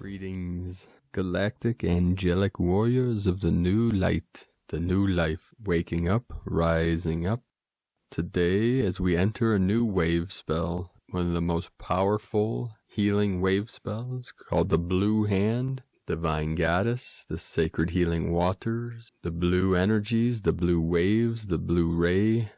Greetings, galactic angelic warriors of the new light, the new life, waking up, rising up. Today, as we enter a new wave spell, one of the most powerful healing wave spells, called the Blue Hand, Divine Goddess, the Sacred Healing Waters, the Blue Energies, the Blue Waves, the Blue Ray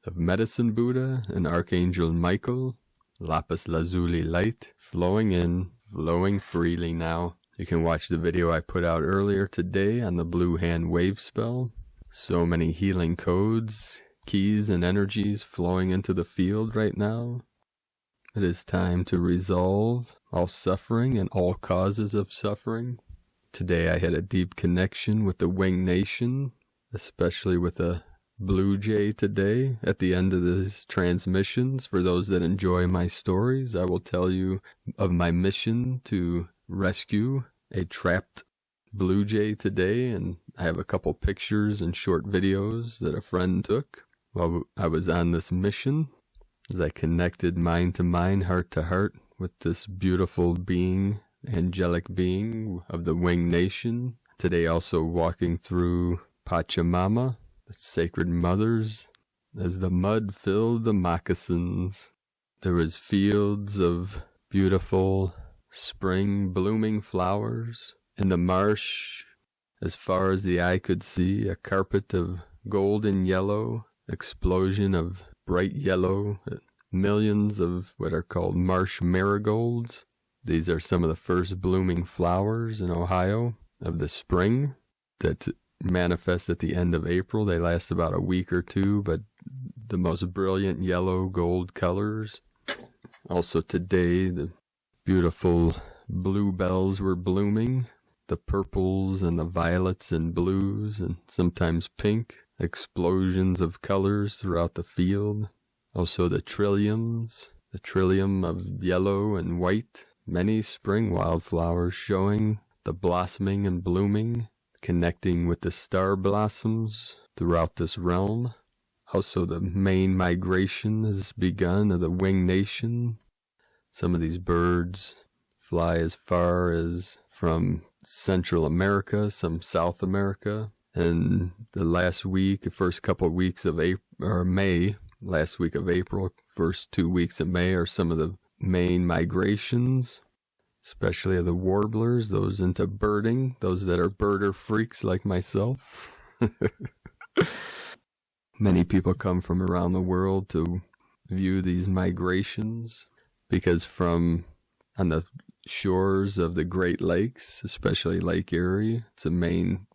of Medicine Buddha and Archangel Michael, Lapis Lazuli Light, flowing in, flowing freely now. You can watch the video I put out earlier today on the Blue Hand Wave Spell. So many healing codes, keys, and energies flowing into the field right now. It is time to resolve all suffering and all causes of suffering. Today I had a deep connection with the Wing Nation, especially with a Blue Jay today. At the end of these transmissions, for those that enjoy my stories, I will tell you of my mission to rescue a trapped Blue Jay today, and I have a couple pictures and short videos that a friend took while I was on this mission, as I connected mind to mind, heart to heart with this beautiful being, angelic being of the Wing Nation. Today also walking through Pachamama, the sacred mothers, as the mud filled the moccasins. There was fields of beautiful spring blooming flowers. In the marsh, as far as the eye could see, a carpet of golden yellow, explosion of bright yellow, millions of what are called marsh marigolds. These are some of the first blooming flowers in Ohio of the spring that manifest at the end of April. They last about a week or two, but the most brilliant yellow gold colors. Also today, the beautiful bluebells were blooming, the purples and the violets and blues and sometimes pink, explosions of colors throughout the field. Also the trilliums, the trillium of yellow and white, many spring wildflowers showing the blossoming and blooming, connecting with the star blossoms throughout this realm. Also the main migration has begun of the Wing Nation. Some of these birds fly as far as from Central America, some South America. And the last week, the first couple of weeks of May, last week of April, first 2 weeks of May are some of the main migrations, especially of the warblers, those into birding, those that are birder freaks like myself. Many people come from around the world to view these migrations because from on the shores of the Great Lakes, especially Lake Erie, it's a main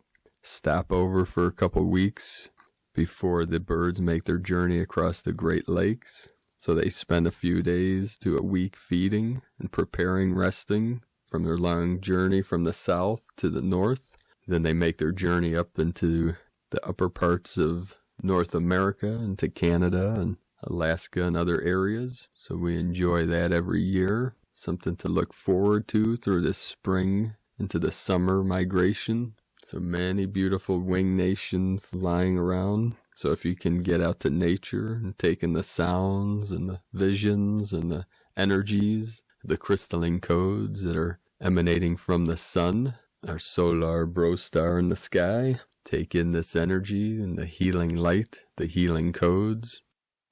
stopover for a couple weeks before the birds make their journey across the Great Lakes. So they spend a few days to a week feeding and preparing, resting from their long journey from the south to the north. Then they make their journey up into the upper parts of North America, into Canada and Alaska and other areas. So we enjoy that every year. Something to look forward to through this spring into the summer migration. So many beautiful Wing Nation flying around. So if you can get out to nature and take in the sounds and the visions and the energies, the crystalline codes that are emanating from the sun, our solar bro star in the sky, take in this energy and the healing light, the healing codes.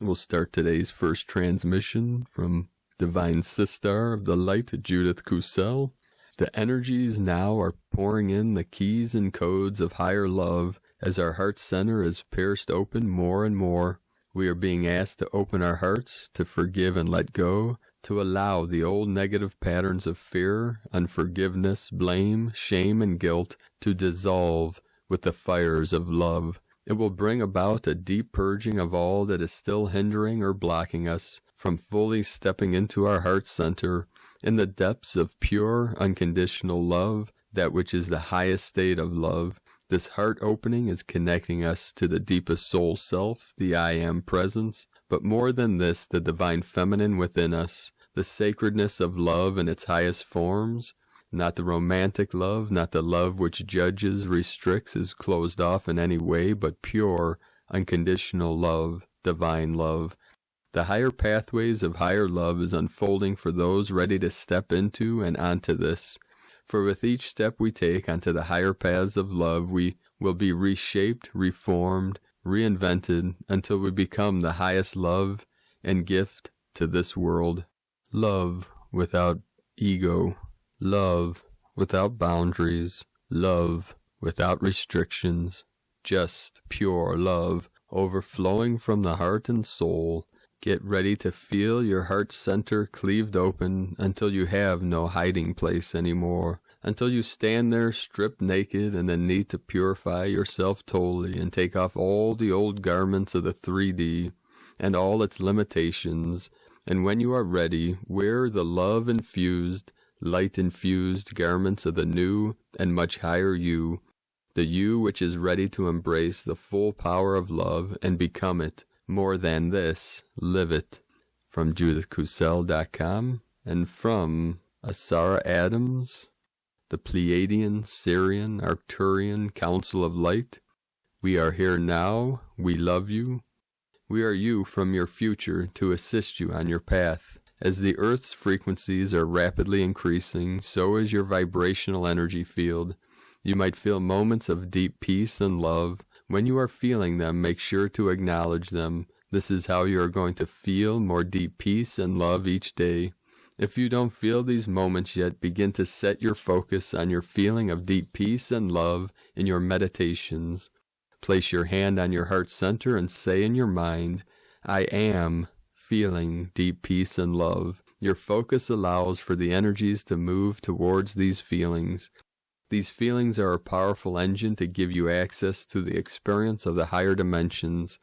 We'll start today's first transmission from Divine Sistar of the Light, Judith Kusel. The energies now are pouring in the keys and codes of higher love. As our heart center is pierced open more and more, we are being asked to open our hearts, to forgive and let go, to allow the old negative patterns of fear, unforgiveness, blame, shame, and guilt to dissolve with the fires of love. It will bring about a deep purging of all that is still hindering or blocking us from fully stepping into our heart center in the depths of pure, unconditional love, that which is the highest state of love. This heart opening is connecting us to the deepest soul self, the I Am presence, but more than this, the divine feminine within us, the sacredness of love in its highest forms, not the romantic love, not the love which judges, restricts, is closed off in any way, but pure, unconditional love, divine love. The higher pathways of higher love is unfolding for those ready to step into and onto this. For with each step we take onto the higher paths of love, we will be reshaped, reformed, reinvented, until we become the highest love and gift to this world. Love without ego. Love without boundaries. Love without restrictions. Just pure love, overflowing from the heart and soul. Get ready to feel your heart center cleaved open until you have no hiding place anymore, until you stand there stripped naked and then need to purify yourself totally and take off all the old garments of the 3D and all its limitations, and when you are ready, wear the love-infused, light-infused garments of the new and much higher you, the you which is ready to embrace the full power of love and become it. More than this, live it. From JudithCusel.com and from Asara Adams, the Pleiadian, Syrian, Arcturian Council of Light. We are here now. We love you. We are you from your future to assist you on your path. As the Earth's frequencies are rapidly increasing, so is your vibrational energy field. You might feel moments of deep peace and love. When you are feeling them, make sure to acknowledge them. This is how you are going to feel more deep peace and love each day. If you don't feel these moments yet, begin to set your focus on your feeling of deep peace and love in your meditations. Place your hand on your heart center and say in your mind, I am feeling deep peace and love. Your focus allows for the energies to move towards these feelings. These feelings are a powerful engine to give you access to the experience of the higher dimensions.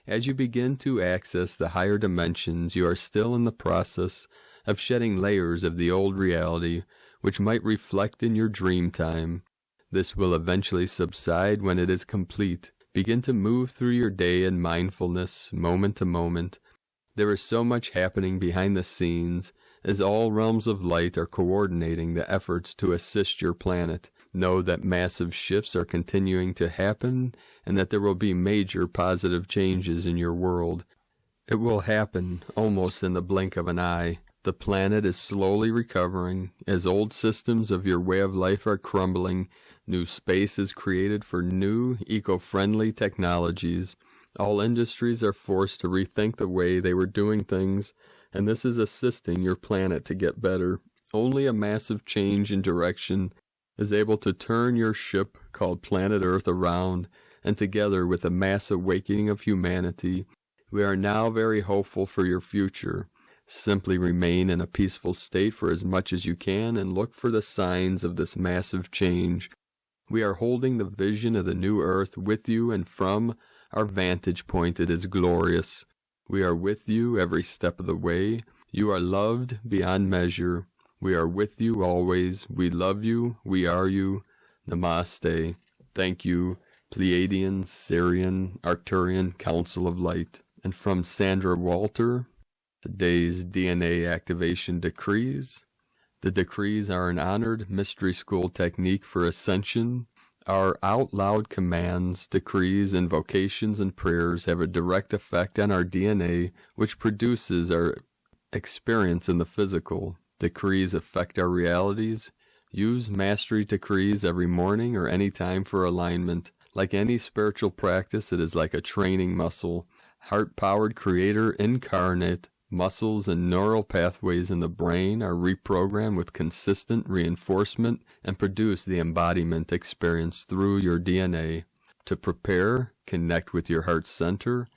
As you begin to access the higher dimensions, you are still in the process of shedding layers of the old reality, which might reflect in your dream time. This will eventually subside when it is complete. Begin to move through your day in mindfulness, moment to moment. There is so much happening behind the scenes, as all realms of light are coordinating the efforts to assist your planet. Know that massive shifts are continuing to happen, and that there will be major positive changes in your world. It will happen almost in the blink of an eye. The planet is slowly recovering. As old systems of your way of life are crumbling, new space is created for new, eco-friendly technologies. All industries are forced to rethink the way they were doing things, and this is assisting your planet to get better. Only a massive change in direction is able to turn your ship called Planet Earth around, and together with the mass awakening of humanity, we are now very hopeful for your future. Simply remain in a peaceful state for as much as you can and look for the signs of this massive change. We are holding the vision of the new Earth with you, and from our vantage point it is glorious. We are with you every step of the way. You are loved beyond measure. We are with you always. We love you. We are you. Namaste. Thank you, Pleiadian, Syrian, Arcturian Council of Light. And from Sandra Walter, the day's DNA activation decrees. The decrees are an honored mystery school technique for ascension. Our out-loud commands, decrees, invocations, and prayers have a direct effect on our DNA, which produces our experience in the physical. Decrees affect our realities. Use mastery decrees every morning or any time for alignment. Like any spiritual practice, it is like a training muscle. Heart-powered creator incarnate muscles and neural pathways in the brain are reprogrammed with consistent reinforcement and produce the embodiment experience through your DNA. To prepare, connect with your heart center,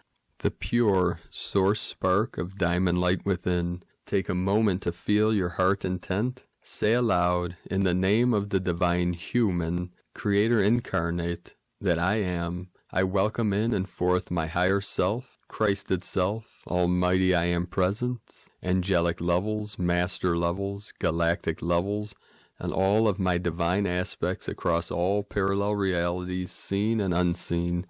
the pure source spark of diamond light within. Take a moment to feel your heart intent. Say aloud, in the name of the divine human, creator incarnate, that I am, I welcome in and forth my higher self, Christ itself, Almighty I Am Presence, angelic levels, master levels, galactic levels, and all of my divine aspects across all parallel realities, seen and unseen.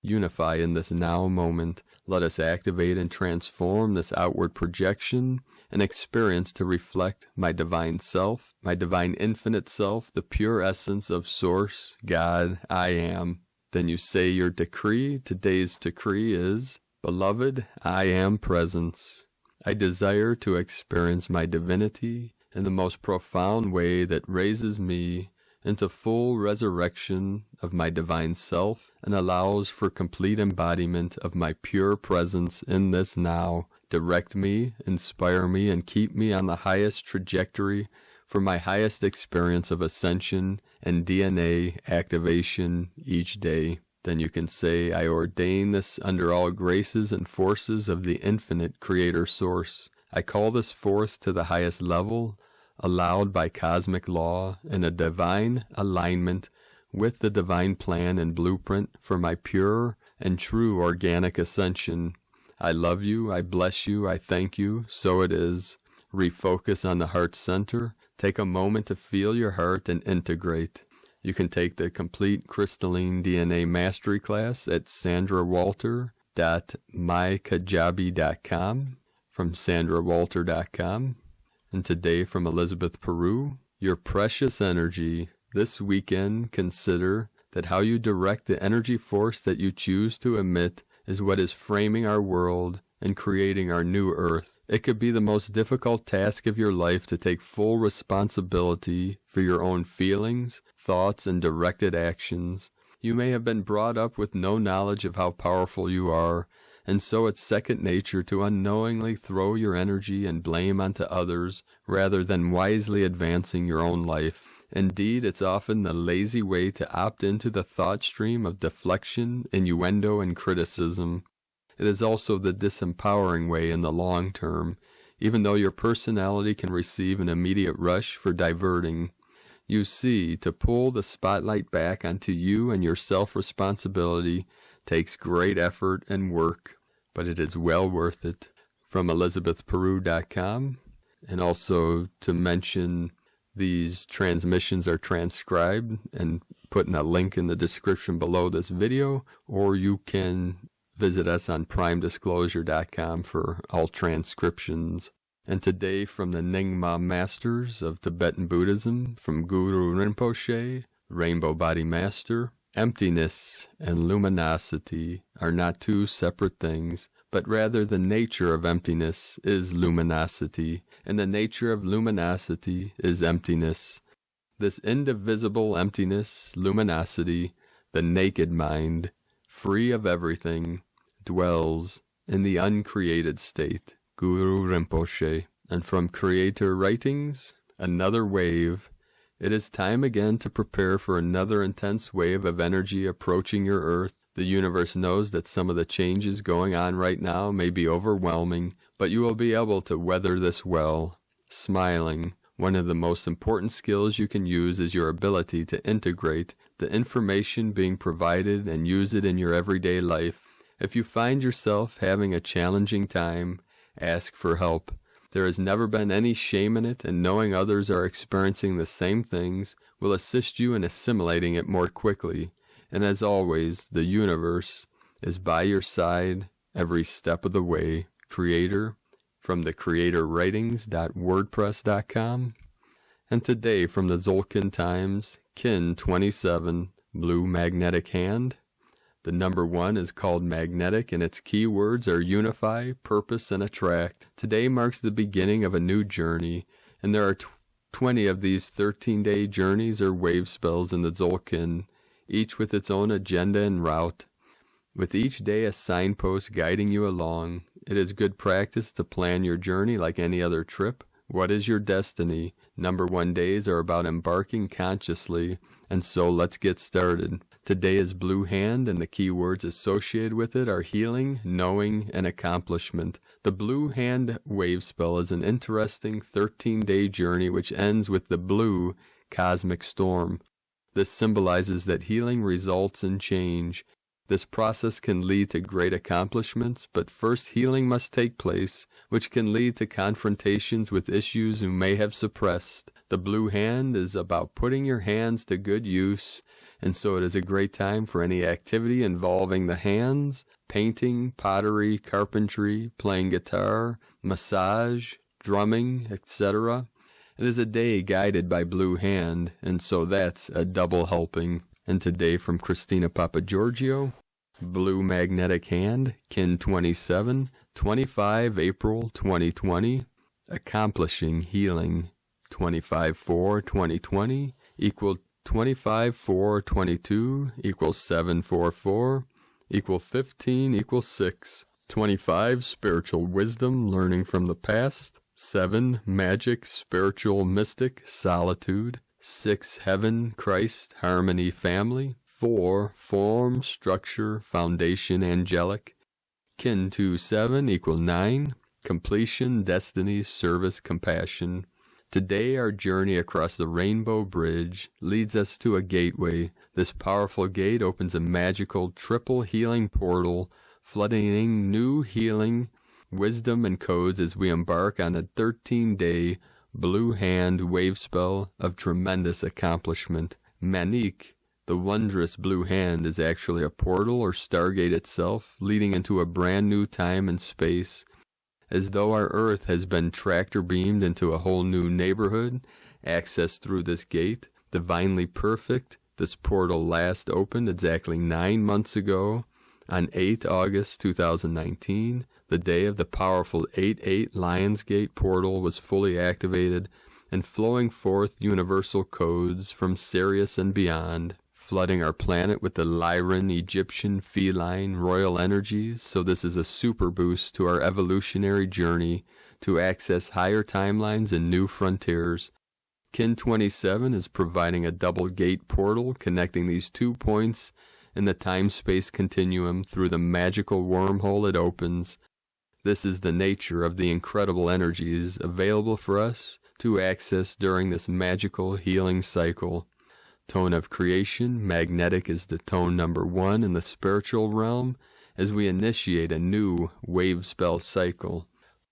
Unify in this now moment. Let us activate and transform this outward projection and experience to reflect my divine self, my divine infinite self, the pure essence of Source, God, I Am. Then you say your decree. Today's decree is, Beloved, I am presence. I desire to experience my divinity in the most profound way that raises me into full resurrection of my divine self and allows for complete embodiment of my pure presence in this now. Direct me, inspire me, and keep me on the highest trajectory for my highest experience of ascension and DNA activation each day. Then you can say, I ordain this under all graces and forces of the infinite creator source. I call this forth to the highest level, allowed by cosmic law, in a divine alignment with the divine plan and blueprint for my pure and true organic ascension. I love you, I bless you, I thank you, so it is. Refocus on the heart center. Take a moment to feel your heart and integrate. You can take the complete crystalline DNA mastery class at sandrawalter.mykajabi.com from sandrawalter.com. And today from Elizabeth Peru, your precious energy. This weekend, consider that how you direct the energy force that you choose to emit is what is framing our world and creating our new earth. It could be the most difficult task of your life to take full responsibility for your own feelings, thoughts, and directed actions. You may have been brought up with no knowledge of how powerful you are, and so it's second nature to unknowingly throw your energy and blame onto others rather than wisely advancing your own life. Indeed, it's often the lazy way to opt into the thought stream of deflection, innuendo, and criticism. It is also the disempowering way in the long term, even though your personality can receive an immediate rush for diverting. You see, to pull the spotlight back onto you and your self-responsibility takes great effort and work, but it is well worth it. From elizabethperu.com, and also to mention these transmissions are transcribed and put in a link in the description below this video, or you can visit us on primedisclosure.com for all transcriptions. And today from the Nyingma Masters of Tibetan Buddhism, from Guru Rinpoche, Rainbow Body Master, emptiness and luminosity are not two separate things, but rather the nature of emptiness is luminosity, and the nature of luminosity is emptiness. This indivisible emptiness, luminosity, the naked mind, free of everything, dwells in the uncreated state. Guru Rinpoche. And from Creator Writings, another wave. It is time again to prepare for another intense wave of energy approaching your Earth. The universe knows that some of the changes going on right now may be overwhelming, but you will be able to weather this well. Smiling. One of the most important skills you can use is your ability to integrate the information being provided and use it in your everyday life. If you find yourself having a challenging time, ask for help. There has never been any shame in it, and knowing others are experiencing the same things will assist you in assimilating it more quickly. And as always, the universe is by your side every step of the way. Creator, from the creatorwritings.wordpress.com. And today from the Zolkin Times, Kin 27, Blue Magnetic Hand. The number 1 is called magnetic, and its keywords are unify, purpose, and attract. Today marks the beginning of a new journey, and there are 20 of these 13-day journeys or wave spells in the Zolkin, each with its own agenda and route. With each day a signpost guiding you along, it is good practice to plan your journey like any other trip. What is your destiny? Number 1 days are about embarking consciously, and so let's get started. Today is Blue Hand, and the keywords associated with it are healing, knowing, and accomplishment. The Blue Hand wave spell is an interesting 13-day journey which ends with the blue cosmic storm. This symbolizes that healing results in change. This process can lead to great accomplishments, but first healing must take place, which can lead to confrontations with issues you may have suppressed. The Blue Hand is about putting your hands to good use, and so it is a great time for any activity involving the hands: painting, pottery, carpentry, playing guitar, massage, drumming, etc. It is a day guided by Blue Hand, and so that's a double helping. And today from Christina Papagiorgio, Blue Magnetic Hand, Kin 27, 25 April 2020, Accomplishing Healing. 25/4/2020 equal 25/4/22 equals 744 equal 15 equals 6. 25 spiritual wisdom, learning from the past. 7 magic, spiritual, mystic, solitude. 6 heaven, Christ, harmony, family. 4 form, structure, foundation, angelic. Kin 2/7 equal 9. Completion, destiny, service, compassion. Today our journey across the Rainbow Bridge leads us to a gateway. This powerful gate opens a magical triple healing portal, flooding new healing, wisdom, and codes as we embark on a 13-day blue hand wave spell of tremendous accomplishment. Manique, the wondrous blue hand, is actually a portal or stargate itself, leading into a brand new time and space. As though our Earth has been tractor beamed into a whole new neighborhood, access through this gate, divinely perfect. This portal last opened exactly 9 months ago, on 8 August 2019, the day of the powerful 8/8 Lionsgate portal was fully activated and flowing forth universal codes from Sirius and beyond, flooding our planet with the Lyran, Egyptian, feline, royal energies. So this is a super boost to our evolutionary journey to access higher timelines and new frontiers. Kin 27 is providing a double gate portal connecting these 2 points in the time-space continuum through the magical wormhole it opens. This is the nature of the incredible energies available for us to access during this magical healing cycle. Tone of creation, magnetic, is the tone number 1 in the spiritual realm as we initiate a new wave spell cycle.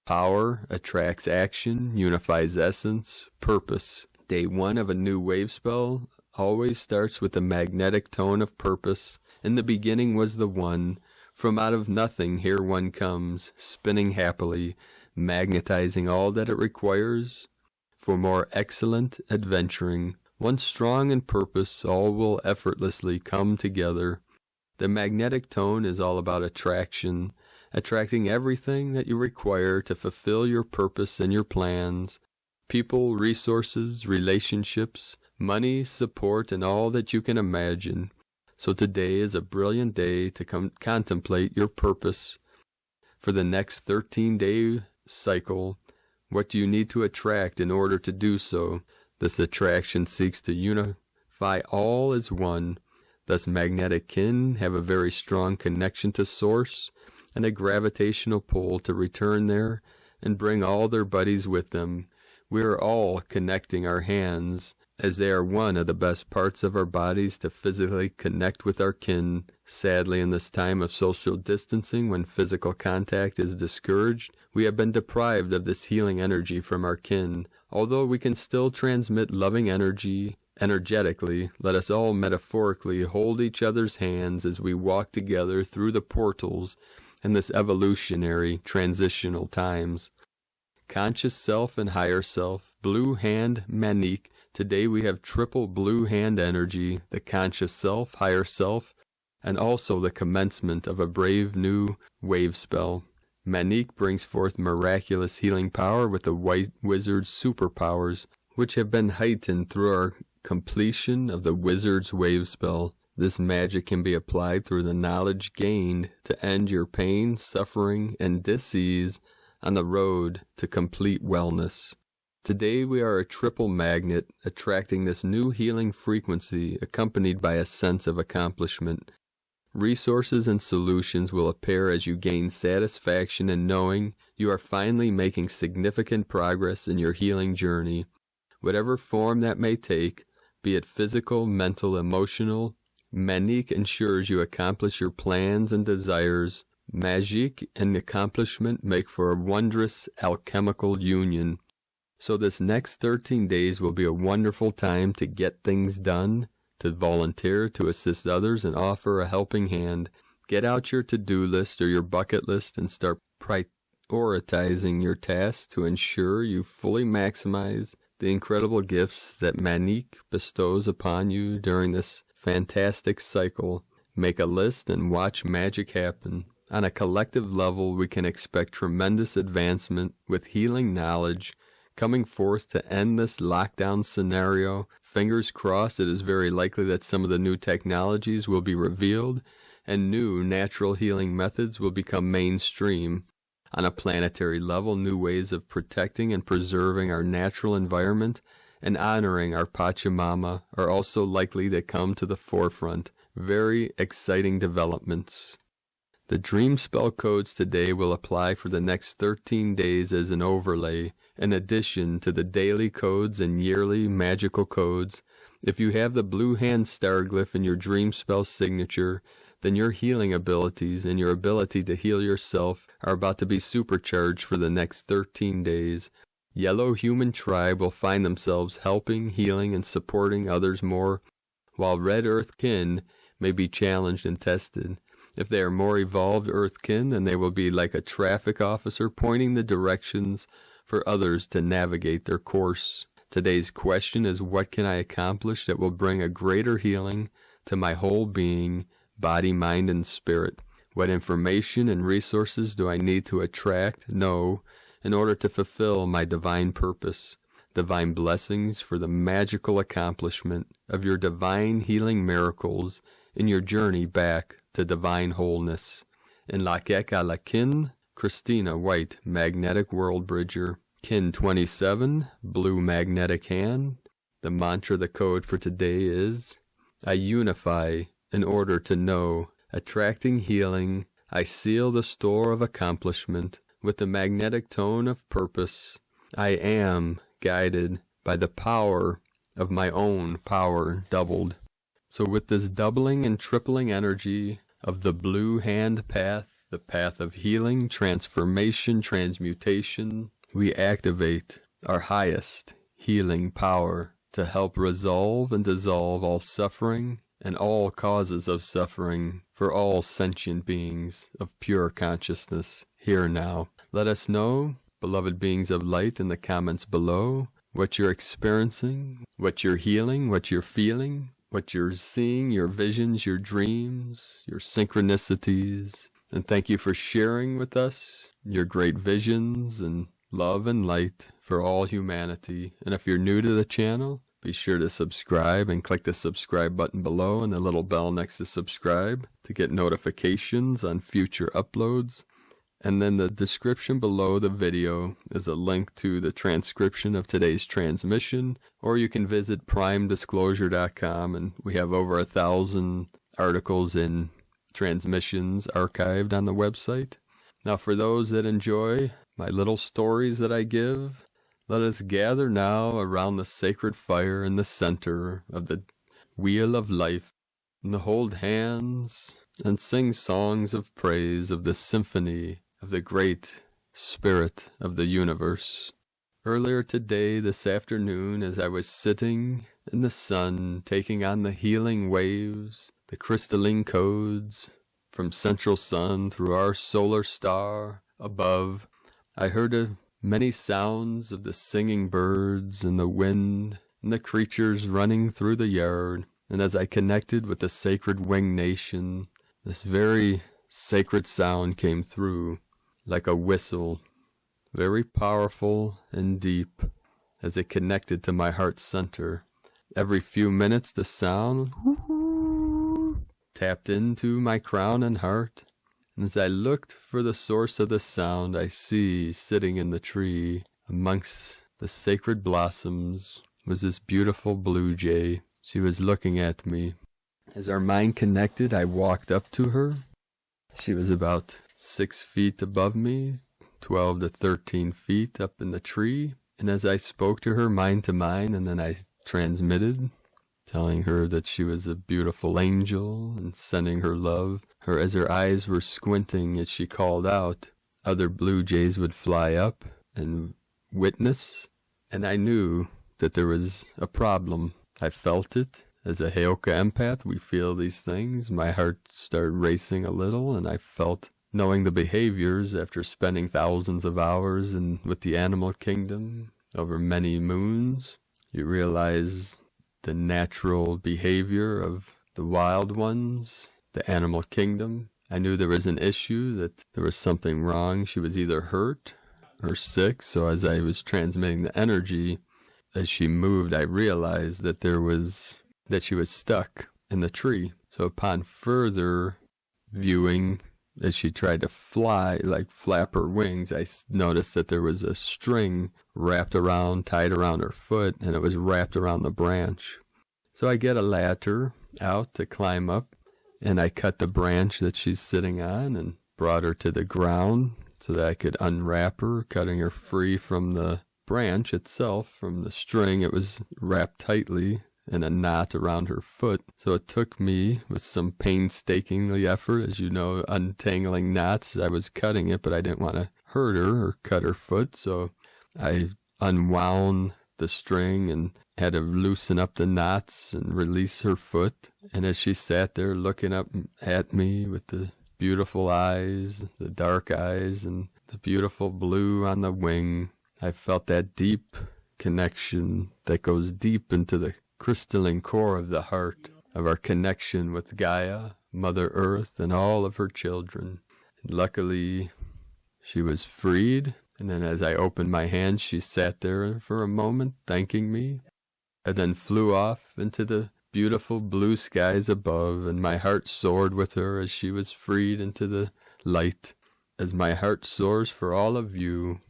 Power attracts action, unifies essence, purpose. Day 1 of a new wave spell always starts with the magnetic tone of purpose. In the beginning was the One. From out of nothing here one comes, spinning happily, magnetizing all that it requires for more excellent adventuring. Once strong in purpose, all will effortlessly come together. The magnetic tone is all about attraction, attracting everything that you require to fulfill your purpose and your plans. People, resources, relationships, money, support, and all that you can imagine. So today is a brilliant day to contemplate your purpose. For the next 13-day cycle, what do you need to attract in order to do so? This attraction seeks to unify all as one. Thus magnetic kin have a very strong connection to source and a gravitational pull to return there and bring all their buddies with them. We are all connecting our hands, as they are one of the best parts of our bodies to physically connect with our kin. Sadly, in this time of social distancing, when physical contact is discouraged, we have been deprived of this healing energy from our kin. Although we can still transmit loving energy energetically, let us all metaphorically hold each other's hands as we walk together through the portals in this evolutionary, transitional times. Conscious self and higher self, blue hand, Manique. Today we have triple blue hand energy, the conscious self, higher self, and also the commencement of a brave new wave spell. Manique brings forth miraculous healing power with the white wizard's superpowers, which have been heightened through our completion of the wizard's wave spell. This magic can be applied through the knowledge gained to end your pain, suffering, and dis-ease on the road to complete wellness. Today we are a triple magnet, attracting this new healing frequency accompanied by a sense of accomplishment. Resources and solutions will appear as you gain satisfaction in knowing you are finally making significant progress in your healing journey. Whatever form that may take, be it physical, mental, emotional, Manique ensures you accomplish your plans and desires. Magic and accomplishment make for a wondrous alchemical union. So this next 13 days will be a wonderful time to get things done, to volunteer, to assist others, and offer a helping hand. Get out your to-do list or your bucket list and start prioritizing your tasks to ensure you fully maximize the incredible gifts that Manique bestows upon you during this fantastic cycle. Make a list and watch magic happen. On a collective level, we can expect tremendous advancement with healing knowledge, coming forth to end this lockdown scenario. Fingers crossed, it is very likely that some of the new technologies will be revealed and new natural healing methods will become mainstream. On a planetary level, new ways of protecting and preserving our natural environment and honoring our Pachamama are also likely to come to the forefront. Very exciting developments. The dream spell codes today will apply for the next 13 days as an overlay, in addition to the daily codes and yearly magical codes. If you have the blue hand star glyph in your dream spell signature, then your healing abilities and your ability to heal yourself are about to be supercharged for the next 13 days. Yellow human tribe will find themselves helping, healing, and supporting others more, while red earth kin may be challenged and tested. If they are more evolved earthkin, then they will be like a traffic officer pointing the directions for others to navigate their course. Today's question is, what can I accomplish that will bring a greater healing to my whole being, body, mind, and spirit? What information and resources do I need to attract, know, in order to fulfill my divine purpose? Divine blessings for the magical accomplishment of your divine healing miracles in your journey back to divine wholeness. In Lakeka Lakin, Christina White, Magnetic World Bridger, Kin 27, Blue Magnetic Hand. The mantra, the code for today is, I unify in order to know, attracting healing. I seal the store of accomplishment with the magnetic tone of purpose. I am guided by the power of my own power doubled. So with this doubling and tripling energy of the blue hand path, the path of healing, transformation, transmutation, we activate our highest healing power to help resolve and dissolve all suffering and all causes of suffering for all sentient beings of pure consciousness here now. Let us know, beloved beings of light, in the comments below what you're experiencing, what you're healing, what you're feeling, what you're seeing, your visions, your dreams, your synchronicities. And thank you for sharing with us your great visions and love and light for all humanity. And if you're new to the channel, be sure to subscribe and click the subscribe button below and the little bell next to subscribe to get notifications on future uploads. And then the description below the video is a link to the transcription of today's transmission, or you can visit primedisclosure.com, and we have over 1,000 articles and transmissions archived on the website. Now, for those that enjoy my little stories that I give, let us gather now around the sacred fire in the center of the wheel of life, and hold hands and sing songs of praise of the symphony of the great spirit of the universe. Earlier today, this afternoon, as I was sitting in the sun, taking on the healing waves, the crystalline codes from central sun through our solar star above, I heard many sounds of the singing birds and the wind and the creatures running through the yard. And as I connected with the sacred wing nation, this very sacred sound came through like a whistle, very powerful and deep, as it connected to my heart center. Every few minutes the sound tapped into my crown and heart. And as I looked for the source of the sound, I see, sitting in the tree amongst the sacred blossoms, was this beautiful blue jay. She was looking at me. As our mind connected, I walked up to her. She was about 6 feet above me, 12 to 13 feet up in the tree. And as I spoke to her mind to mind, and then I transmitted, telling her that she was a beautiful angel and sending her love. As her eyes were squinting as she called out, other blue jays would fly up and witness, and I knew that there was a problem. I felt it. As a Heoka empath, we feel these things. My heart started racing a little, and I felt, knowing the behaviors after spending thousands of hours with the animal kingdom over many moons, you realize the natural behavior of the wild ones, the animal kingdom. I knew there was an issue, that there was something wrong. She was either hurt or 6. So as I was transmitting the energy, as she moved, I realized that she was stuck in the tree. So upon further viewing, as she tried to fly, like flap her wings, I noticed that there was a string tied around her foot, and it was wrapped around the branch. So I get a ladder out to climb up, and I cut the branch that she's sitting on and brought her to the ground so that I could unwrap her, cutting her free from the branch itself, from the string. It was wrapped tightly in a knot around her foot. So it took me, with some painstakingly effort, as you know, untangling knots. I was cutting it, but I didn't want to hurt her or cut her foot. So I unwound the string and had to loosen up the knots and release her foot. And as she sat there looking up at me with the beautiful eyes, the dark eyes, and the beautiful blue on the wing, I felt that deep connection that goes deep into the crystalline core of the heart, of our connection with Gaia, Mother Earth, and all of her children. And luckily, she was freed. And then as I opened my hands, she sat there for a moment, thanking me, and then flew off into the beautiful blue skies above, and my heart soared with her as she was freed into the light, as my heart soars for all of you,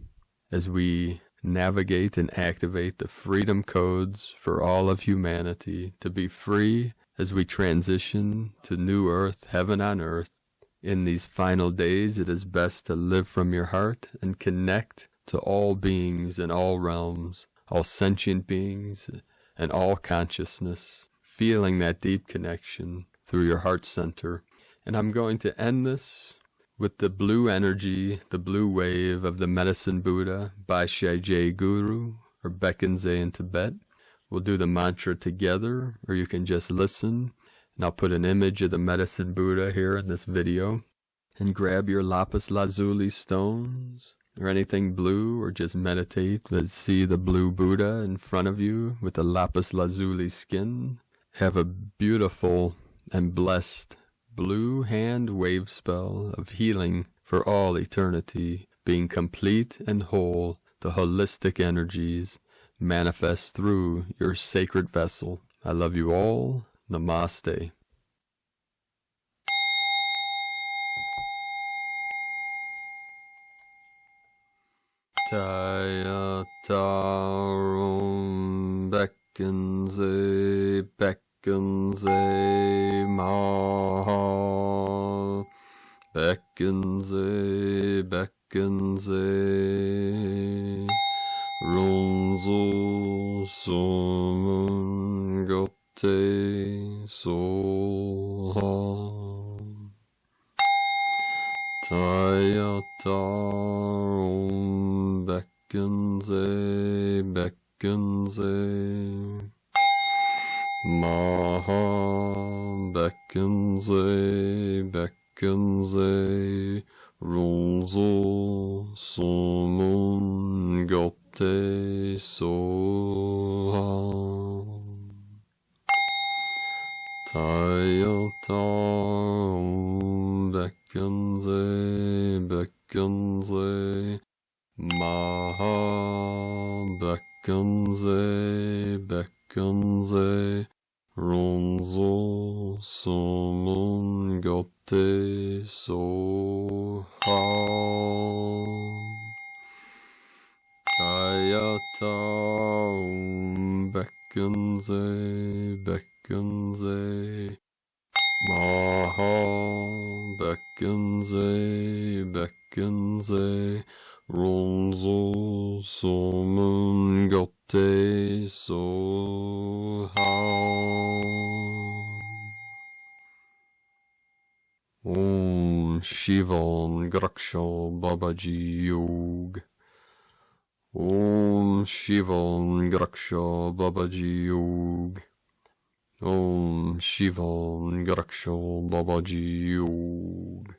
as we navigate and activate the freedom codes for all of humanity to be free as we transition to new earth, heaven on earth. In these final days, it is best to live from your heart and connect to all beings in all realms, all sentient beings and all consciousness, feeling that deep connection through your heart center. And I'm going to end this with the blue energy, the blue wave of the Medicine Buddha, Baishai Jai Guru, or Bekenze in Tibet. We'll do the mantra together, or you can just listen. And I'll put an image of the Medicine Buddha here in this video. And grab your lapis lazuli stones, or anything blue, or just meditate, but see the blue Buddha in front of you with the lapis lazuli skin. Have a beautiful and blessed blue hand wave spell of healing for all eternity, being complete and whole. The holistic energies manifest through your sacred vessel. I love you all. Namaste. Taya tarum Bekenze Maha Bekenze Runzo Sumun Gote Soha Taya tarum Bekenze Maha Bekenze Runzo Sumun Gote Soha Taya tarum Bekenze Maha Bekenze Runzo Sumun Gote Soha Taya tarum Bekenze Maha Bekenze Runzo Sumun Gote Soha Om Shivan Graksha Babaji Yog Om Shivan Graksha Babaji Yog Om Shivan Graksha Babaji Yog